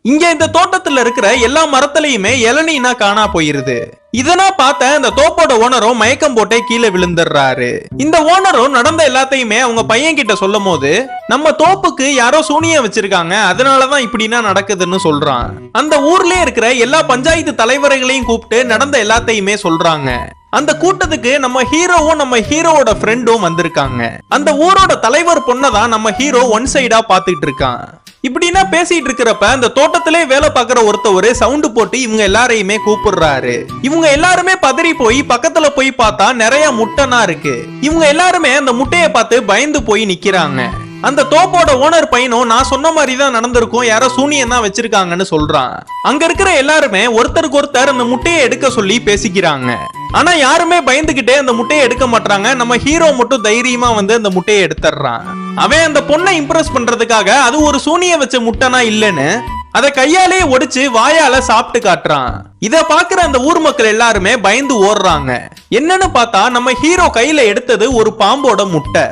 இங்க இந்த தோட்டத்துல இருக்கிற எல்லா மரத்திலயுமே இளநீனா காணா போயிருது. இதெல்லாம் பார்த்த இந்த தோப்போட ஓனரும் மயக்கம் போட்டே கீழே விழுந்துடுறாரு. இந்த ஓனரும் நடந்த எல்லாத்தையுமே அவங்க பையன் கிட்ட சொல்லும் போது, நம்ம தோப்புக்கு யாரோ சூனியம் வச்சிருக்காங்க, அதனாலதான் இப்படின்னா நடக்குதுன்னு சொல்றான். அந்த ஊர்லயே இருக்கிற எல்லா பஞ்சாயத்து தலைவர்களையும் கூப்பிட்டு நடந்த எல்லாத்தையுமே சொல்றாங்க. அந்த கூட்டத்துக்கு நம்ம ஹீரோவும் நம்ம ஹீரோவோட ஃப்ரெண்டும் வந்திருக்காங்க. அந்த ஊரோட தலைவர் பொண்ணதான் நம்ம ஹீரோ ஒன் சைடா பாத்துட்டு இருக்கான். இப்படின்னா பேசிட்டு இருக்கிறப்ப அந்த தோட்டத்திலே வேலை பார்க்கிற ஒருத்தவரு சவுண்ட் போட்டு இவங்க எல்லாரையுமே கூப்பிடுறாரு. இவங்க எல்லாருமே பதறி போய் பக்கத்துல போய் பார்த்தா நிறைய முட்டைனா இருக்கு. இவங்க எல்லாருமே அந்த முட்டையை பார்த்து பயந்து போய் நிக்கிறாங்க. அந்த தோப்போட ஓனர் பையனும் நான் சொன்ன மாதிரி தான் நடந்திருக்கும், யாரோ சூனியம் தான் வச்சிருக்காங்கன்னு சொல்றான். அங்க இருக்கிற எல்லாருமே ஒருத்தருக்கு ஒருத்தர் அந்த முட்டையை எடுக்க சொல்லி பேசிக்கிறாங்க. ஆனா யாருமே பயந்துகிட்டே அந்த முட்டையை எடுக்க மாட்டாங்க. நம்ம ஹீரோ மட்டும் தைரியமா வந்து அந்த முட்டையை எடுத்துறான். அவன் அந்த பொண்ணை இம்ப்ரெஸ் பண்றதுக்காக அது ஒரு சூனியம் வச்ச முட்டைனா இல்லன்னு அத கையாலே ஒடிச்சு வாயால சாப்பிட்டு காட்டுறான். இத பாக்குற அந்த ஊர் மக்கள் எல்லாருமே பயந்து ஓடுறாங்க. என்னன்னு பார்த்தா நம்ம ஹீரோ கையில எடுத்தது ஒரு பாம்போட முட்டை.